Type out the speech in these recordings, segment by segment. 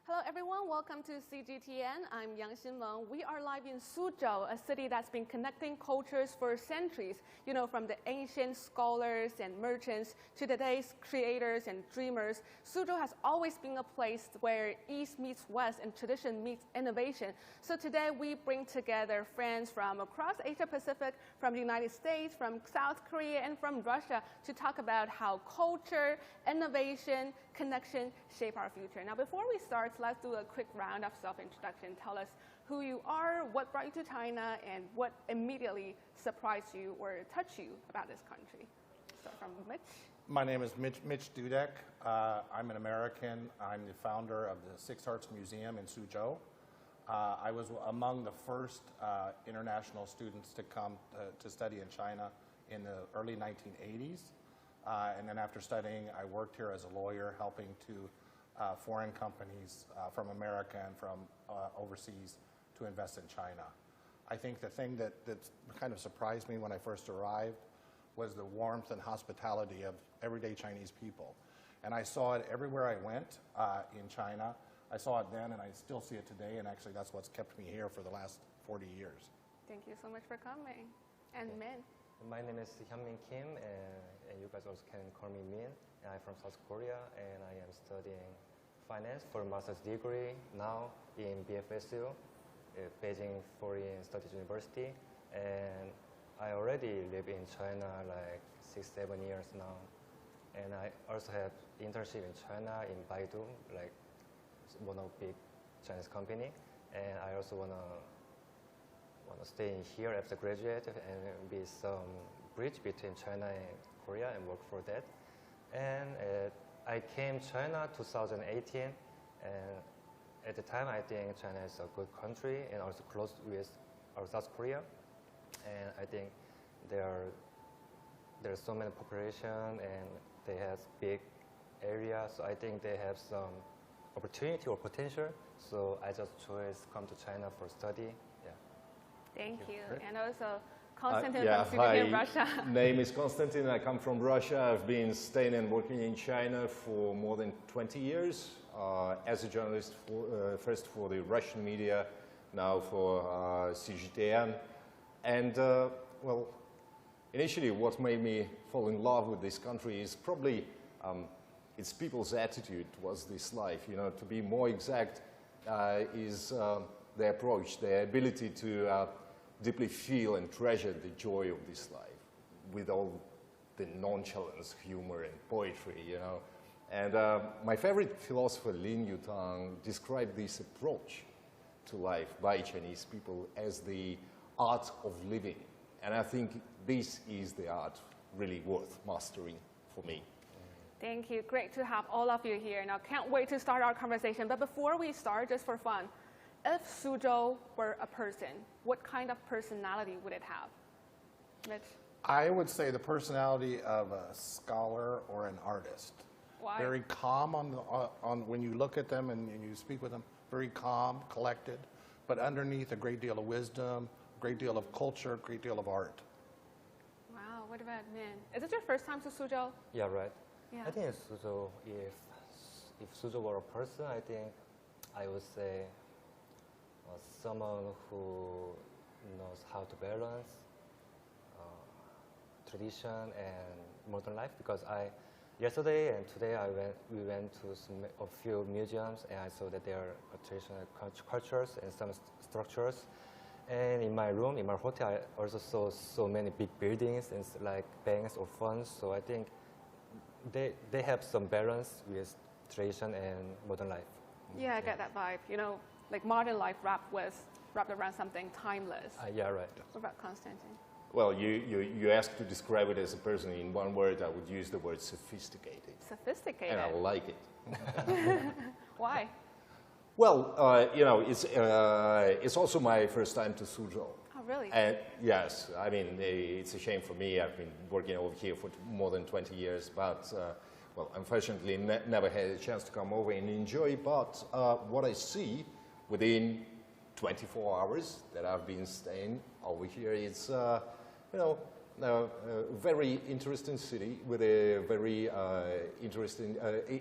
Hello everyone, welcome to CGTN. I'm Xinmeng. We are live in Suzhou, a city that's been connecting cultures for centuries. You know, from the ancient scholars and merchants to today's creators and dreamers. Suzhou has always been a place where East meets West and tradition meets innovation. So today we bring together friends from across Asia Pacific, from the United States, from South Korea, and from Russia to talk about how culture, innovation, connection shape our future. Now, before we start, let's do a quick round of self-introduction. Tell us who you are, what brought you to China, and what immediately surprised you or touched you about this country. Start from Mitch. My name is Mitch Dudek. I'm an American. I'm the founder of the Six Arts Museum in Suzhou. I was among the first international students to come to study in China in the early 1980s. And then after studying, I worked here as a lawyer, helping to foreign companies from America and from overseas to invest in China. I think the thing that kind of surprised me when I first arrived was the warmth and hospitality of everyday Chinese people. And I saw it everywhere I went in China. I saw it then, and I still see it today, and actually that's what's kept me here for the last 40 years. Thank you so much for coming. And Min. My name is Hyunmin Kim, and you guys also can call me Min. I'm from South Korea, and I am studying finance for a master's degree now in BFSU, Beijing Foreign Studies University. And I already live in China like 6-7 years now. And I also have internship in China in Baidu, like one of big Chinese company. And I also want to stay in here after graduate and be some bridge between China and Korea and work for that. And I came China 2018, and at the time I think China is a good country and also close with our South Korea. And I think there's so many population and they have big areas, so I think they have some opportunity or potential. So I just chose come to China for study. Yeah. Thank you. And also Konstantin from CGTN Russia. Name is Konstantin. I come from Russia. I've been staying and working in China for more than 20 years as a journalist, first for the Russian media, now for CGTN. And well, initially what made me fall in love with this country is probably its people's attitude towards this life. You know, to be more exact, is their approach, their ability to deeply feel and treasure the joy of this life with all the nonchalance, humor, and poetry, you know. And my favorite philosopher, Lin Yutang, described this approach to life by Chinese people as the art of living. And I think this is the art really worth mastering for me. Thank you. Great to have all of you here. Now, can't wait to start our conversation. But before we start, just for fun, if Suzhou were a person, what kind of personality would it have? Mitch? I would say the personality of a scholar or an artist. Why? Very calm on when you look at them and you speak with them, very calm, collected, but underneath a great deal of wisdom, a great deal of culture, a great deal of art. Wow, what about Min? Is this your first time to Suzhou? Yeah, right. Yeah. I think Suzhou, if Suzhou were a person, I think I would say someone who knows how to balance tradition and modern life. Because yesterday and today we went to a few museums, and I saw that there are traditional cultures and some structures. And in my room, in my hotel, I also saw so many big buildings and like banks or funds. So I think they have some balance with tradition and modern life. Yeah, I get that vibe. You know, like modern life wrapped around something timeless. Yeah, right. What about Konstantin? Well, you asked to describe it as a person in one word. I would use the word sophisticated. Sophisticated? And I like it. Why? Well, you know, it's also my first time to Suzhou. Oh, really? And yes, I mean, it's a shame for me. I've been working over here for more than 20 years, but well, unfortunately, never had a chance to come over and enjoy. But what I see within 24 hours that I've been staying over here, it's you know, a very interesting city with a very interesting.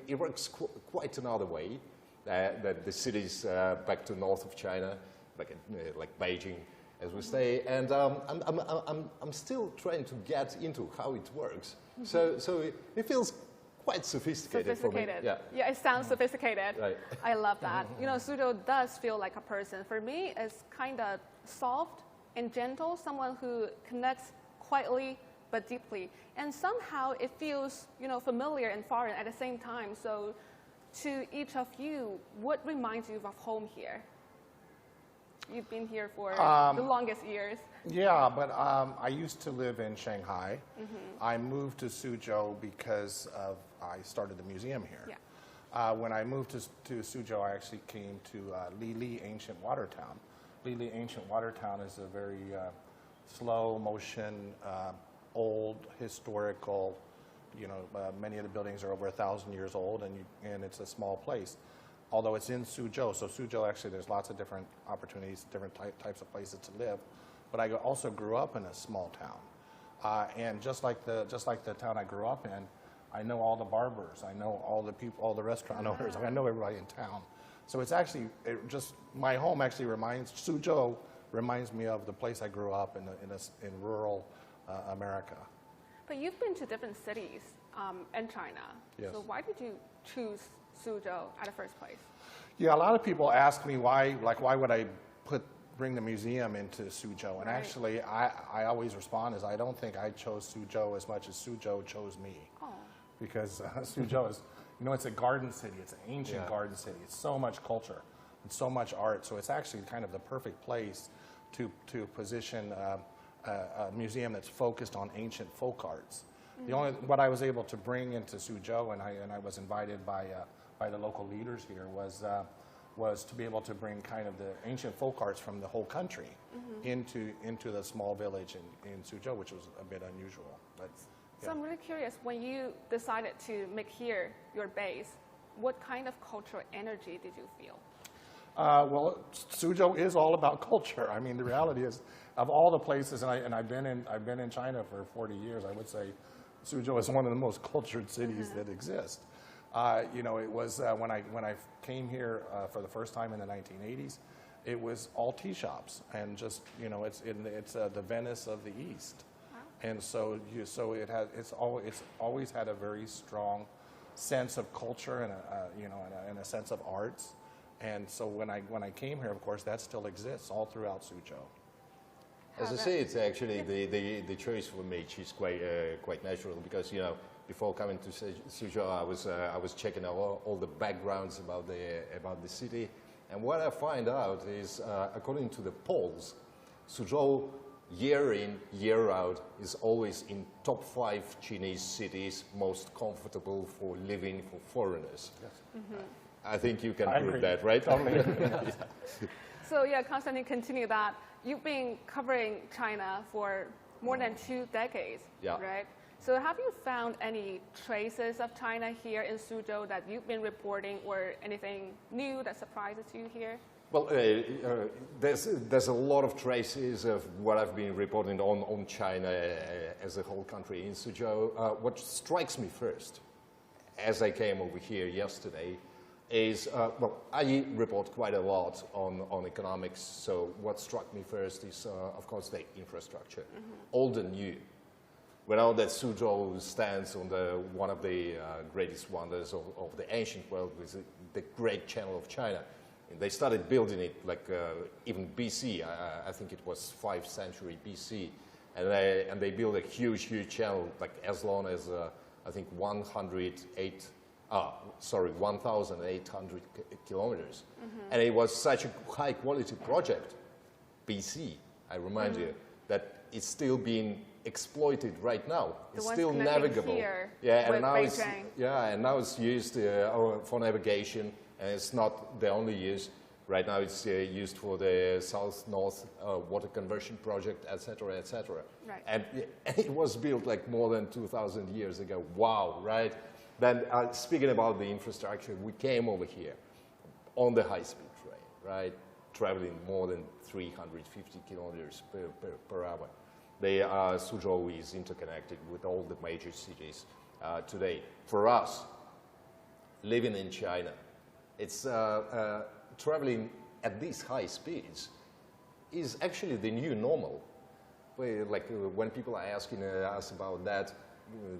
It works quite another way. that the cities back to north of China, like Beijing, as we say. And I'm still trying to get into how it works. So it feels quite sophisticated for me. Yeah, it sounds sophisticated. Right. I love that. You know, Suzhou does feel like a person. For me, it's kind of soft and gentle, someone who connects quietly but deeply. And somehow it feels, you know, familiar and foreign at the same time. So to each of you, what reminds you of home here? You've been here for the longest years. Yeah, but I used to live in Shanghai. I moved to Suzhou because I started the museum here. Yeah. When I moved to Suzhou, I actually came to Lili Ancient Water Town. Lili Ancient Water Town is a very slow motion, old, historical, you know, many of the buildings are over 1,000 years old, and it's a small place. Although it's in Suzhou, so Suzhou actually there's lots of different opportunities, different types of places to live. But I also grew up in a small town, and just like the town I grew up in, I know all the barbers, I know all the people, all the restaurant owners, I know everybody in town. So it's actually my home actually Suzhou reminds me of the place I grew up in rural America. But you've been to different cities in China. Yes. So why did you choose Suzhou at the first place? Yeah, a lot of people ask me why would I bring the museum into Suzhou? And Right. actually, I always respond as I don't think I chose Suzhou as much as Suzhou chose me. Oh. Because Suzhou is, you know, it's a garden city. It's an ancient garden city. It's so much culture and so much art. So it's actually kind of the perfect place to position a museum that's focused on ancient folk arts. What I was able to bring into Suzhou, and I was invited by the local leaders here, was to be able to bring kind of the ancient folk arts from the whole country into the small village in Suzhou, which was a bit unusual. But So I'm really curious, when you decided to make here your base, what kind of cultural energy did you feel? Well, Suzhou is all about culture. I mean, the reality is, of all the places, and I've been in China for 40 years, I would say Suzhou is one of the most cultured cities that exist. You know, it was when I came here for the first time in the 1980s, it was all tea shops, and just, you know, it's the Venice of the East, and so it's always had a very strong sense of culture and a sense of arts. And so when I came here, of course, that still exists all throughout Suzhou. As I say, it's actually the choice for Mitch is quite natural because, you know, before coming to Suzhou, I was checking out all the backgrounds about the city, and what I find out is, according to the polls, Suzhou year in, year out is always in top 5 Chinese cities most comfortable for living for foreigners. Yes. I think you can prove that, right? Totally. So yeah, Konstantin, continue that. You've been covering China for more than 2 decades, right? So have you found any traces of China here in Suzhou that you've been reporting, or anything new that surprises you here? Well, there's a lot of traces of what I've been reporting on China as a whole country in Suzhou. What strikes me first, as I came over here yesterday, is, well, I report quite a lot on economics, so what struck me first is, of course, the infrastructure, old and new. We know that Suzhou stands on one of the greatest wonders of the ancient world, with the Great Channel of China. And they started building it like even BC, I think it was 5th century BC, and they built a huge channel, like as long as, I think 1,800 kilometers. And it was such a high quality project, BC, I remind you, that it's still being exploited right now. It's still navigable. And now it's used for navigation, and it's not the only use. Right now it's used for the south-north water conversion project, etc., etc. Right. And it was built like more than 2,000 years ago. Wow, right? Then speaking about the infrastructure, we came over here on the high-speed train, right? Traveling more than 350 kilometers per hour. Suzhou is interconnected with all the major cities today. For us, living in China, It's traveling at these high speeds is actually the new normal. Like when people are asking us about that,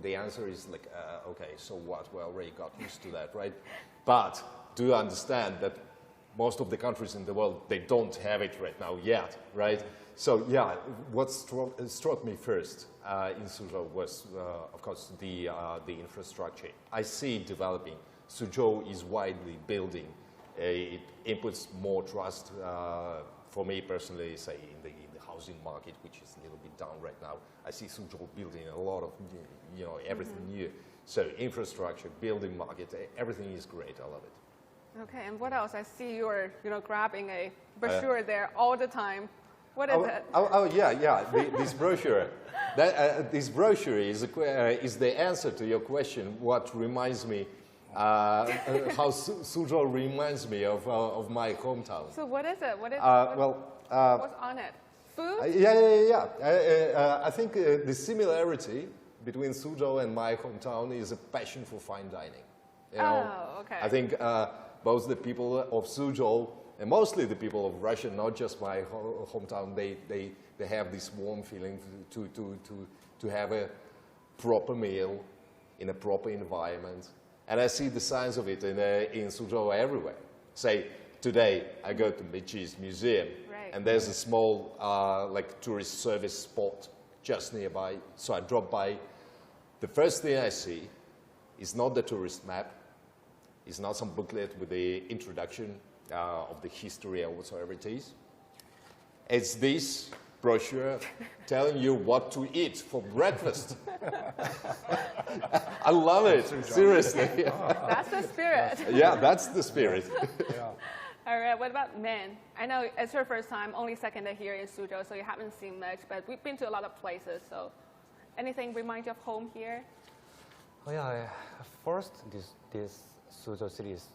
the answer is like, okay, so what? We already got used to that, right? But do you understand that most of the countries in the world, they don't have it right now yet, right? So yeah, what struck me first in Suzhou was, of course, the infrastructure. I see it developing. Suzhou is widely building. It inputs more trust for me personally, say in the housing market, which is a little bit down right now. I see Suzhou building a lot of, everything new. So infrastructure, building market, everything is great. I love it. Okay, and what else? I see you're, grabbing a brochure there all the time. What is it? Yeah. This brochure. This brochure is the answer to your question. What reminds me, how Suzhou reminds me of my hometown. So what is it? What's on it? Food? Yeah. I think the similarity between Suzhou and my hometown is a passion for fine dining. Oh, okay. I think both the people of Suzhou and mostly the people of Russia, not just my hometown, they have this warm feeling to have a proper meal in a proper environment. And I see the signs of it in Suzhou everywhere. Say, today I go to Mitch's museum, right. And there's a small tourist service spot just nearby. So I drop by. The first thing I see is not the tourist map. It's not some booklet with the introduction of the history or whatsoever it is. It's this brochure telling you what to eat for breakfast. I love it, seriously. That's the spirit. Yeah, that's the spirit. Yeah. All right, what about men? I know it's your first time, only second day here in Suzhou, so you haven't seen much, but we've been to a lot of places, so anything remind you of home here? Oh yeah, first, this Suzhou city is,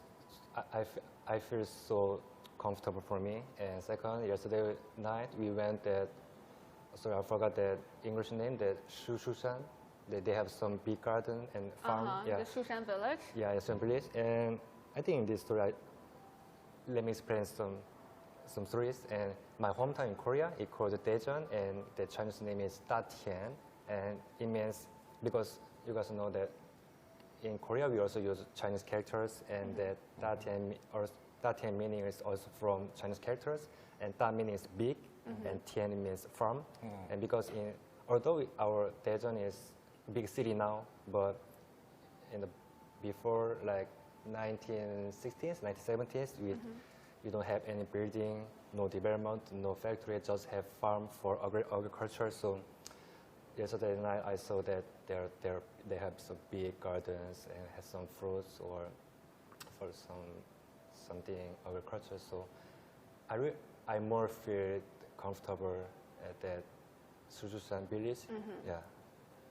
I feel so comfortable for me. And second, yesterday night we went at, sorry I forgot the English name, the Shushan. They have some big garden and farm. The Shushan village? Yeah, Shushan village. And I think in this story, let me explain some stories. And my hometown in Korea, it called Daejeon, and the Chinese name is Datian. And it means, because you guys know that in Korea we also use Chinese characters, and that Datian meaning is also from Chinese characters, and Da meaning is big, and Tian means from. And because although our Daejeon is big city now, but before like 1960s, 1970s, we don't have any building, no development, no factory, just have farm for agriculture. So yesterday night I saw that they have some big gardens and have some fruits or for something agriculture. So I more feel comfortable at that Suzhou village. Yeah.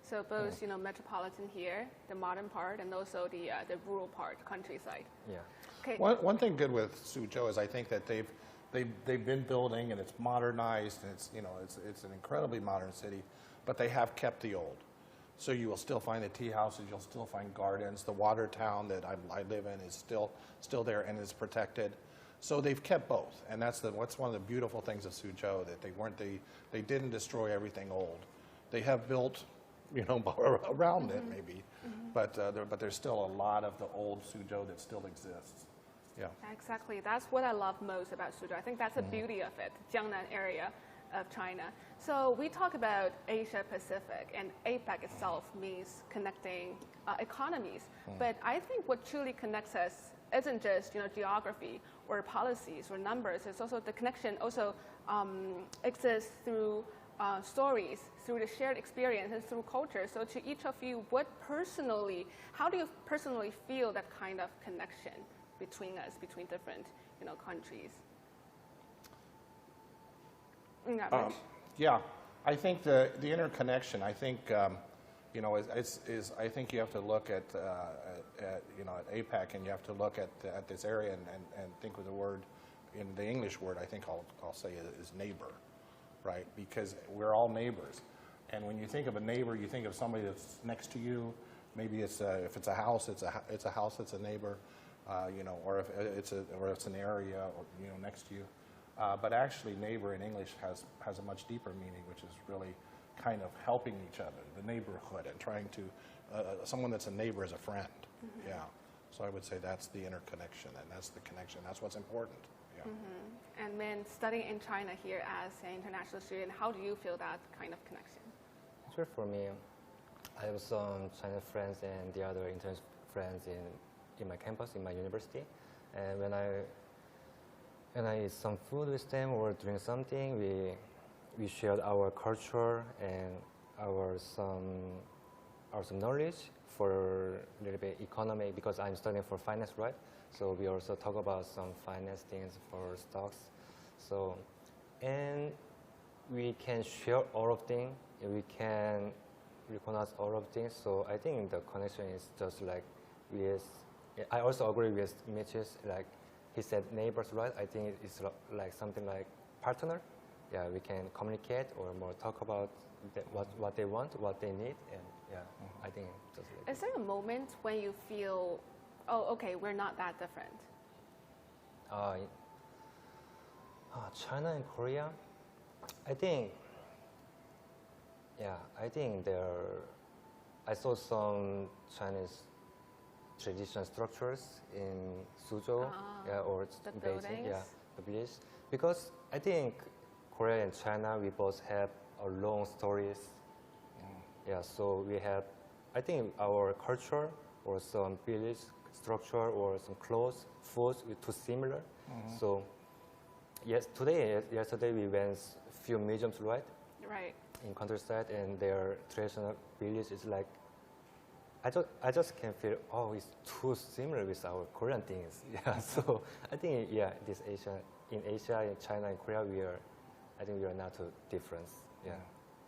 So both, metropolitan here, the modern part, and also the rural part, countryside. Yeah. Okay. One thing good with Suzhou is I think that they've been building and it's modernized and it's an incredibly modern city, but they have kept the old. So you will still find the tea houses, you'll still find gardens. The water town that I live in is still there and is protected. So they've kept both, and that's one of the beautiful things of Suzhou, that they didn't destroy everything old. They have built, around it maybe, but there's still a lot of the old Suzhou that still exists. Yeah. Exactly. That's what I love most about Suzhou. I think that's the beauty of it, Jiangnan area of China. So we talk about Asia Pacific, and APEC itself means connecting economies. But I think what truly connects us isn't just geography or policies or numbers. It's also the connection also exists through stories, through the shared experience, and through culture. So to each of you, how do you personally feel that kind of connection between us, between different countries? Yeah, I think the interconnection. I think I think you have to look at APEC, and you have to look at this area and think of the word, in the English word. I think I'll say is neighbor, right? Because we're all neighbors, and when you think of a neighbor, you think of somebody that's next to you. Maybe it's if it's a house, it's a house that's a neighbor. you know, or if it's an area, or, you know, next to you. But actually, neighbor in English has a much deeper meaning, which is really kind of helping each other, the neighborhood, and trying to, someone that's a neighbor is a friend. Mm-hmm. Yeah. So I would say that's the interconnection, and that's the connection. That's what's important. Yeah. Mm-hmm. And then studying in China here as an international student, how do you feel that kind of connection? Sure, for me, I have some Chinese friends and the other international friends in my campus, in my university. And when I eat some food with them or drink something, we shared our culture and some knowledge for a little bit economy, because I'm studying for finance, right? So we also talk about some finance things for stocks. So, and we can share all of things. We can recognize all of things. So I think the connection is just like I also agree with Mitch's, like he said neighbors, right? I think it's like something like partner. Yeah, we can communicate or more talk about what they want, what they need, and yeah, I think just like Is there a moment when you feel, oh, okay, we're not that different? China and Korea, I think I saw some Chinese traditional structures in Suzhou, or the Beijing, buildings. the village. Because I think Korea and China, we both have a long stories. Yeah, so we have, I think our culture or some village structure or some clothes, foods, we're too similar. Mm-hmm. So yesterday we went a few museums, right? Right. In countryside, and their traditional village is like, I just can feel, oh, it's too similar with our Korean things. Yeah, so I think, yeah, in Asia, in China, and Korea, I think we are not too different. Yeah.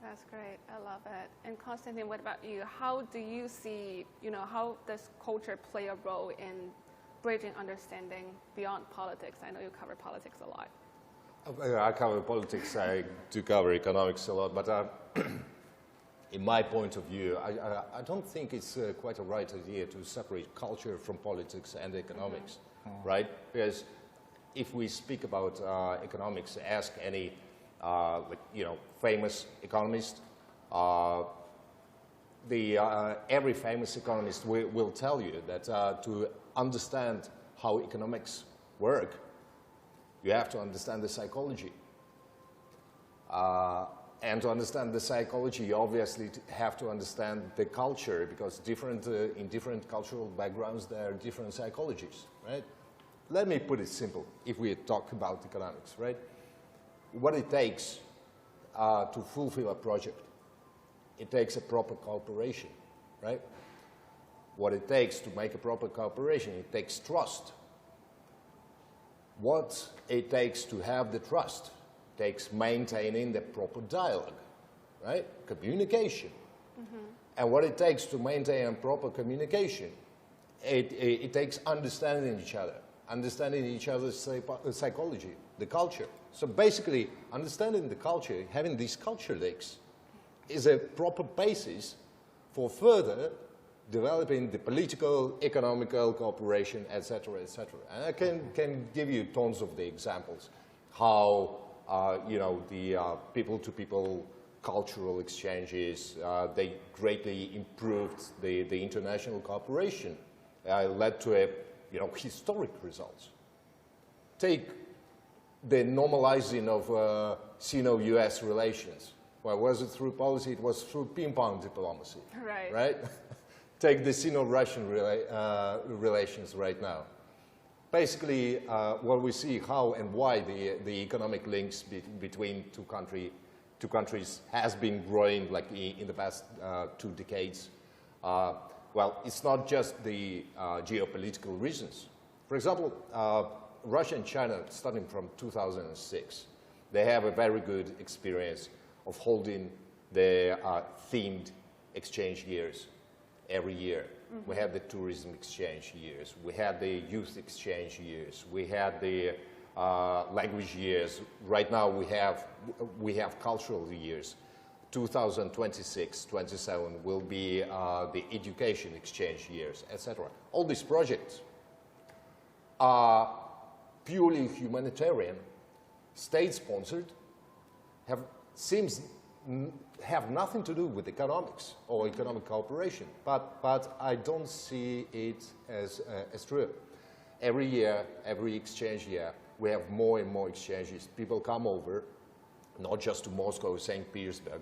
That's great. I love it. And Konstantin, what about you? How do you see, how does culture play a role in bridging understanding beyond politics? I know you cover politics a lot. I cover politics, I do cover economics a lot, but in my point of view, I don't think it's quite a right idea to separate culture from politics and economics, right? Because if we speak about economics, ask any famous economist, every famous economist will tell you that to understand how economics work, you have to understand the psychology. And to understand the psychology, you obviously have to understand the culture, because in different cultural backgrounds, there are different psychologies, right? Let me put it simple, if we talk about economics, right? What it takes to fulfill a project, it takes a proper cooperation, right? What it takes to make a proper cooperation, it takes trust. What it takes to have the trust takes maintaining the proper dialogue, right? Communication. Mm-hmm. And what it takes to maintain a proper communication, it takes understanding each other, understanding each other's psychology, the culture. So basically, understanding the culture, having these culture links, is a proper basis for further developing the political, economical cooperation, etc., etc. And I can give you tons of the examples how the people-to-people cultural exchanges, they greatly improved the international cooperation, led to historic results. Take the normalizing of Sino-US relations. Well, was it through policy? It was through ping-pong diplomacy. Right? Take the Sino-Russian relations right now. Basically, what we see how and why the economic links between two countries has been growing like in the past 2 decades. Well, it's not just the geopolitical reasons. For example, Russia and China, starting from 2006, they have a very good experience of holding their themed exchange years every year. Mm-hmm. We had the tourism exchange years, we had the youth exchange years, we had the language years. Right now we have cultural years. 2026, 27 will be the education exchange years, etc. All these projects are purely humanitarian, state-sponsored, have nothing to do with economics or economic cooperation. But I don't see it as true. Every year, every exchange year, we have more and more exchanges. People come over, not just to Moscow, St. Petersburg.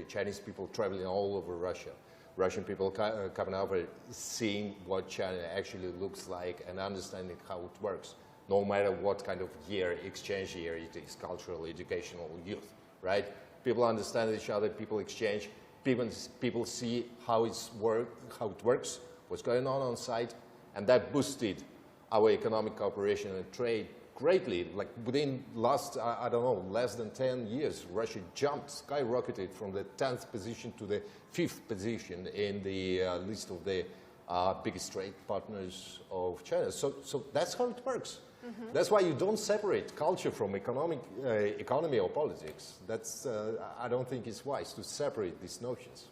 Chinese people traveling all over Russia. Russian people coming over, seeing what China actually looks like and understanding how it works, no matter what kind of exchange year it is, cultural, educational, youth, right? People understand each other, people exchange, people see how it works, what's going on site, and that boosted our economic cooperation and trade greatly. Like within last, I don't know, less than 10 years, Russia jumped, skyrocketed from the 10th position to the 5th position in the list of the biggest trade partners of China. So that's how it works. Mm-hmm. That's why you don't separate culture from economy or politics. That's, I don't think it's wise to separate these notions.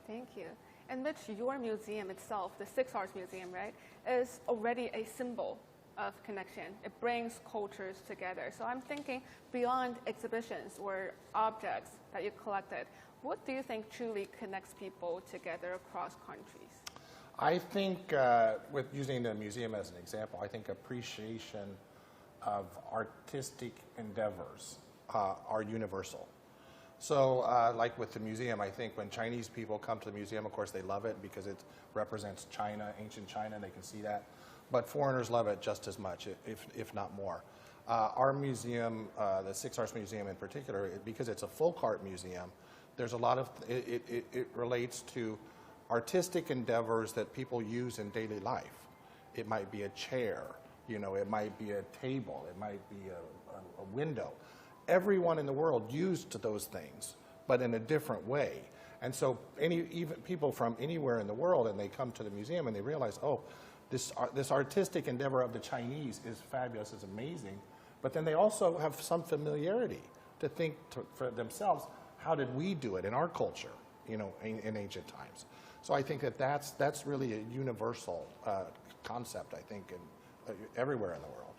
Thank you. And Mitch, your museum itself, the Six Arts Museum, right, is already a symbol of connection. It brings cultures together. So I'm thinking beyond exhibitions or objects that you collected, what do you think truly connects people together across countries? I think, with using the museum as an example, I think appreciation of artistic endeavors are universal. So like with the museum, I think when Chinese people come to the museum, of course they love it because it represents China, ancient China, and they can see that. But foreigners love it just as much, if not more. Our museum, the Six Arts Museum in particular, because it's a folk art museum, there's a lot of, it relates to artistic endeavors that people use in daily life. It might be a chair, you know, it might be a table, it might be a window. Everyone in the world used those things, but in a different way. And so even people from anywhere in the world, and they come to the museum and they realize, oh, this artistic endeavor of the Chinese is fabulous, is amazing, but then they also have some familiarity to think for themselves, how did we do it in our culture, you know, in ancient times? So I think that's really a universal concept, I think, everywhere in the world.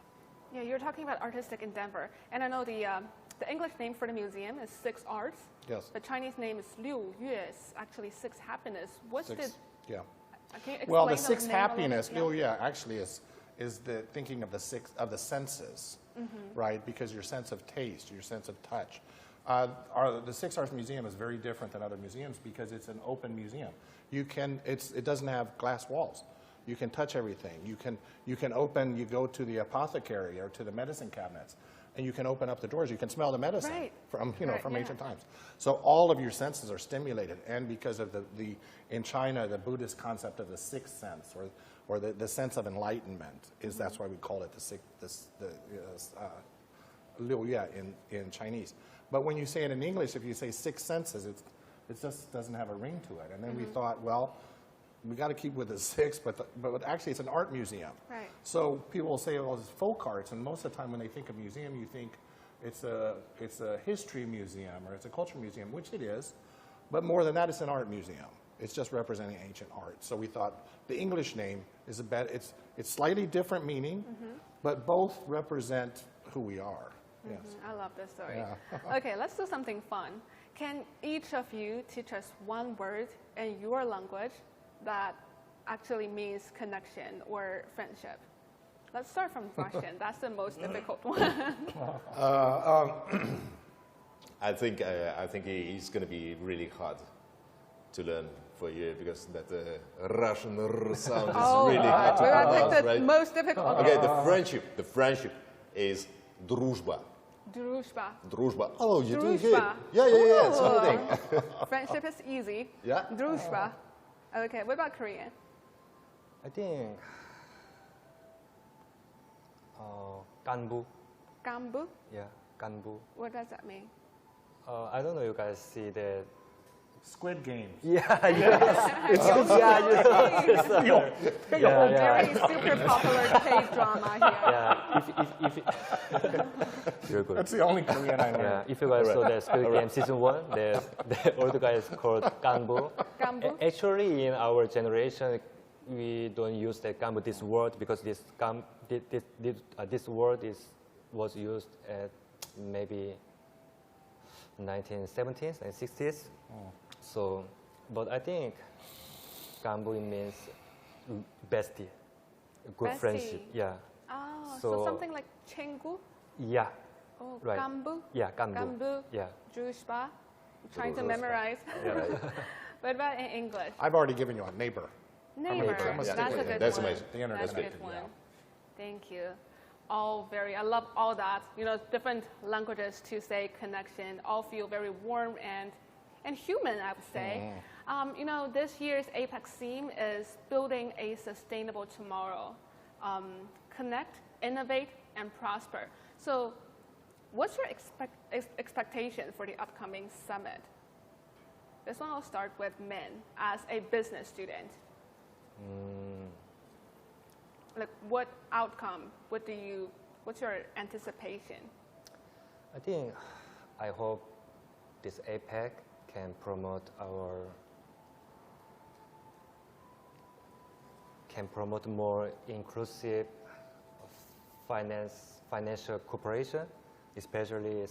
Yeah, you're talking about artistic endeavor, and I know the English name for the museum is Six Arts. Yes. The Chinese name is 6月, actually Six Happiness. What's the? Yeah. Can you explain Well, the Six Happiness, yeah. Actually is the thinking of the senses, right? Because your sense of taste, your sense of touch. The Six Arts Museum is very different than other museums because it's an open museum. It doesn't have glass walls. You can touch everything. You can open. You go to the apothecary or to the medicine cabinets, and you can open up the doors. You can smell the medicine from ancient times. So all of your senses are stimulated, and because of in China the Buddhist concept of the sixth sense or the sense of enlightenment is that's why we call it the 六月 in Chinese. But when you say it in English, if you say six senses, it just doesn't have a ring to it. And then we thought, well, we got to keep with the six, but actually it's an art museum. Right. So people will say, well, it's folk arts, and most of the time when they think of museum, you think it's a history museum or it's a culture museum, which it is, but more than that, it's an art museum. It's just representing ancient art. So we thought the English name is it's slightly different meaning, but both represent who we are. Yes. I love this story. Yeah. Okay, let's do something fun. Can each of you teach us one word in your language that actually means connection or friendship? Let's start from Russian. That's the most difficult one. I think it's going to be really hard to learn for you because that Russian sound is really hard to pronounce, pick the right? most difficult. Okay, the friendship is дружба. Дружба. Дружба. Oh, you're doing good. Дружба. Yeah. Something. Friendship is easy. Yeah. Дружба. Okay, what about Korean? I think 간부. Gambu? Yeah, 간부. What does that mean? I don't know you guys see that. Squid Games. Yeah. Very super popular K-drama here. Yeah. If you're good. That's the only Korean I know. Yeah, if you guys saw the Squid Game season 1, the old guy is called ganbu. Gambu? Actually, in our generation, we don't use the ganbu, this word, because this word was used at maybe 1970s and 60s. So, but I think Ganbu means bestie, good Bestie. friendship. Yeah. Oh, so something like 친구? Yeah. Oh, Right. Ganbu? Yeah, Ganbu. Ganbu? Yeah. Drushba? Trying to Drushba. memorize. Yeah, right. What about in English? I've already given you a neighbor. Neighbor. Yeah. That's a good That's one. amazing. The internet That's a is good good, one. yeah. Thank you. I love all that. You know, different languages to say connection. All feel very warm and human, I would say. You know, this year's APEC theme is building a sustainable tomorrow. Connect, innovate, and prosper. So, what's your expectation for the upcoming summit? This one I'll start with Min as a business student. Like, what outcome? What's your anticipation? I hope this APEC can promote more inclusive financial cooperation, especially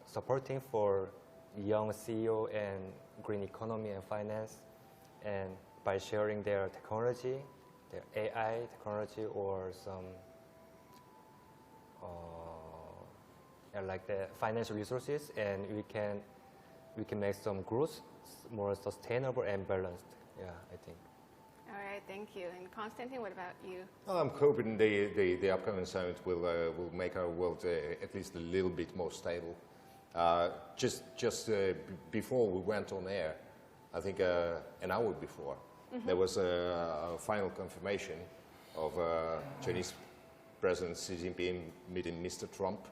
supporting for young CEO and green economy and finance, and by sharing their technology, their AI technology, or some like the financial resources, and we can make some growth more sustainable and balanced. Yeah, I think. All right, thank you. And Konstantin, what about you? Well, I'm hoping the upcoming summit will make our world at least a little bit more stable. Just before we went on air, I think an hour before, there was a final confirmation of Chinese President Xi Jinping meeting Mr. Trump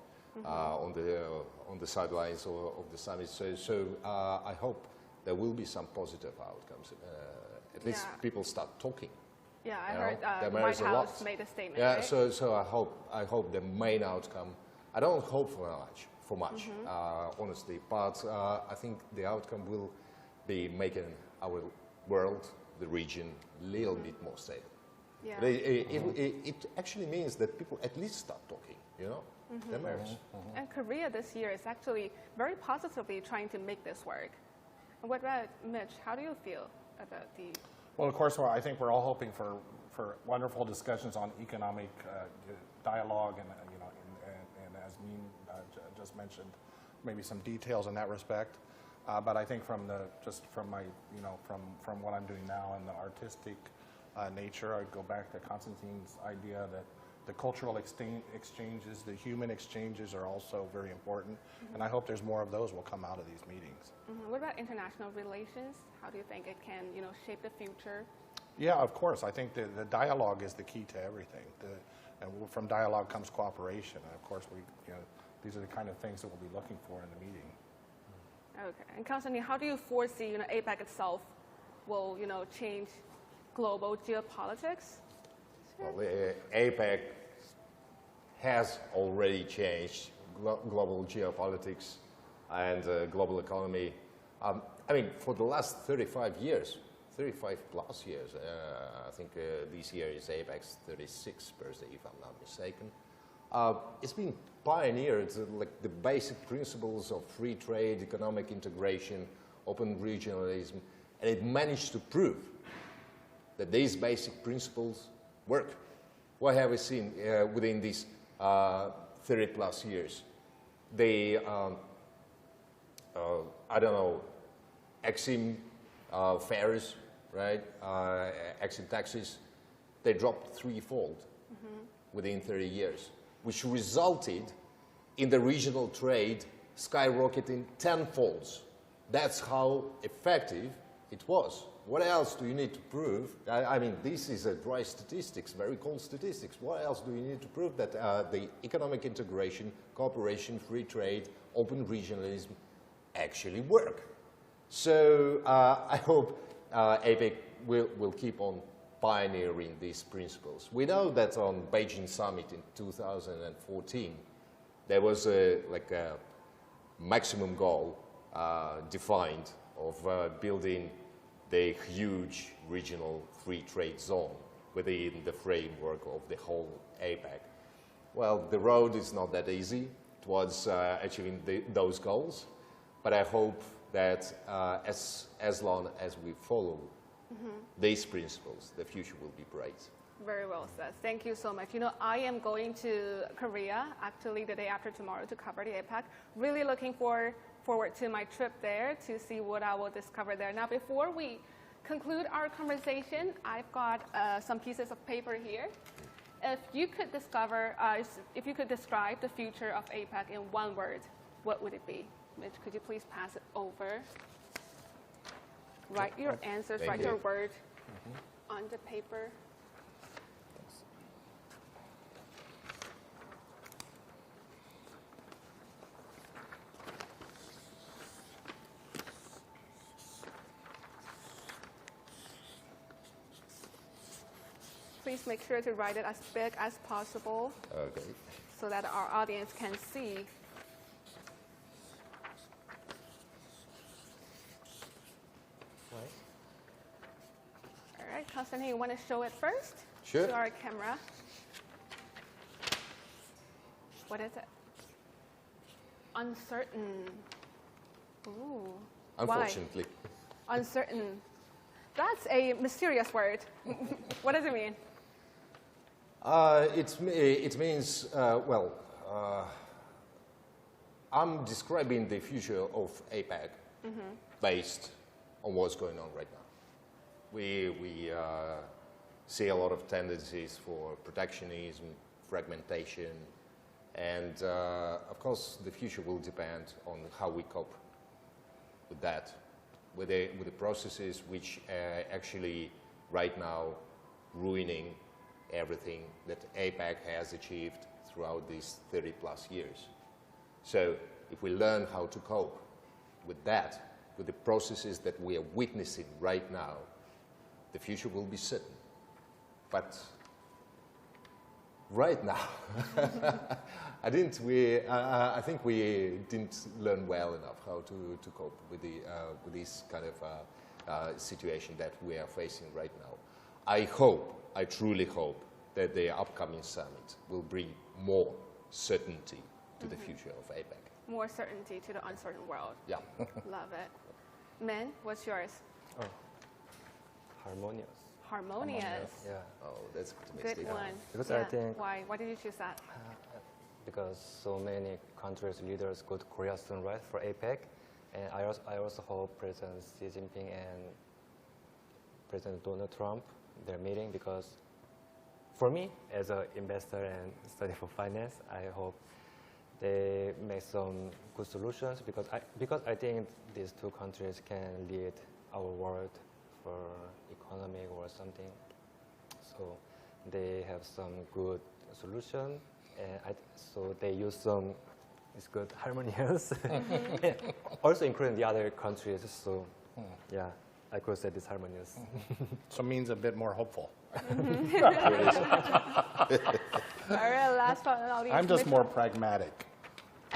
on the sidelines of the summit. So I hope there will be some positive outcomes. At least people start talking. Yeah, I heard the There White is a House lot. made a statement. Yeah, right? so I hope the main outcome. I don't hope for much, honestly, but I think the outcome will be making our world, the region, a little bit more stable. Yeah. It actually means that people at least start talking, you know? That matters. And Korea this year is actually very positively trying to make this work. And what about Mitch? How do you feel about the? Well, of course, I think we're all hoping for wonderful discussions on economic dialogue and as Min just mentioned, maybe some details in that respect. But I think from what I'm doing now and the artistic nature, I'd go back to Konstantin's idea that the cultural exchanges, the human exchanges are also very important. And I hope there's more of those will come out of these meetings. What about international relations? How do you think it can, shape the future? Yeah, of course. I think the dialogue is the key to everything. And from dialogue comes cooperation. And of course, these are the kind of things that we'll be looking for in the meeting. Okay. And Konstantin, how do you foresee, APEC itself will, change global geopolitics? Well, APEC has already changed global geopolitics and global economy. I mean, for the last 35 plus years, I think this year is APEC's 36th birthday, if I'm not mistaken. It's been pioneered, like the basic principles of free trade, economic integration, open regionalism, and it managed to prove that these basic principles work. What have we seen within these 30 plus years? They, I don't know, Exim fares, right? Exim taxes, they dropped threefold within 30 years, which resulted in the regional trade skyrocketing tenfolds. That's how effective it was. What else do you need to prove? I mean, this is a dry statistics, very cold statistics. What else do you need to prove that the economic integration, cooperation, free trade, open regionalism actually work? So I hope APEC will keep on pioneering these principles. We know that on Beijing summit in 2014, there was a maximum goal defined of building the huge regional free trade zone within the framework of the whole APEC? Well, the road is not that easy towards achieving those goals, but I hope that as long as we follow these principles, the future will be bright. Very well said. Thank you so much. You know, I am going to Korea actually the day after tomorrow to cover the APEC. Really looking forward to my trip there to see what I will discover there. Now, before we conclude our conversation, I've got some pieces of paper here. If you could describe the future of APEC in one word, what would it be? Mitch, could you please pass it over? Write your answers, write your word on the paper. Please make sure to write it as big as possible so that our audience can see. All right, Konstantin, you want to show it first? Sure. To our camera. What is it? Uncertain. Ooh. Unfortunately. Why? Uncertain. That's a mysterious word. What does it mean? It means, I'm describing the future of APEC based on what's going on right now. We see a lot of tendencies for protectionism, fragmentation, and of course the future will depend on how we cope with that, with the processes which actually right now ruining everything that APEC has achieved throughout these 30 plus years. So if we learn how to cope with that, with the processes that we are witnessing right now, the future will be certain. But right now, I think we didn't learn well enough how to cope with this kind of situation that we are facing right now. I truly hope that the upcoming summit will bring more certainty to the future of APEC. More certainty to the uncertain world. Yeah. Love it. Men, what's yours? Oh, harmonious. Harmonious. Yeah. Oh, that's optimistic. Good one. Because Yeah. I think Why did you choose that? because so many countries' leaders go to Korea soon, right, for APEC, and I also hope President Xi Jinping and President Donald Trump their meeting, because for me as an investor and study for finance, I hope they make some good solutions, because I think these two countries can lead our world for economic or something. So they have some good solution, and so they use some good harmonious, also including the other countries. So yeah, I could say this harmonious. So it means a bit more hopeful. All right, last but not least. I'm just more pragmatic.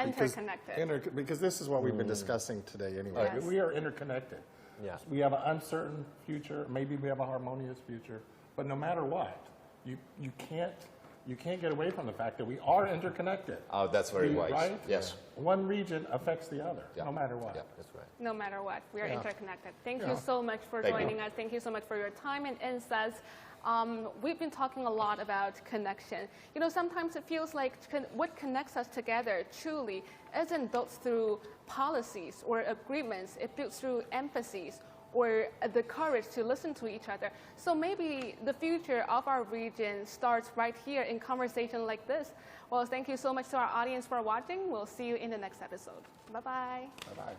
Interconnected. Because this is what we've been discussing today anyway. Yes. We are interconnected. Yeah. We have an uncertain future, maybe we have a harmonious future, but no matter what, you can't get away from the fact that we are interconnected. Oh, that's very wise. Right? Yes. One region affects the other, Yeah. no matter what. Yeah, that's right. No matter what, we are Yeah. interconnected. Thank Yeah. you so much for Thank you. joining us. Thank you so much for your time and insights. We've been talking a lot about connection. You know, sometimes it feels like what connects us together truly isn't built through policies or agreements. It built through empathies or the courage to listen to each other. So maybe the future of our region starts right here in conversation like this. Well, thank you so much to our audience for watching. We'll see you in the next episode. Bye-bye. Bye-bye.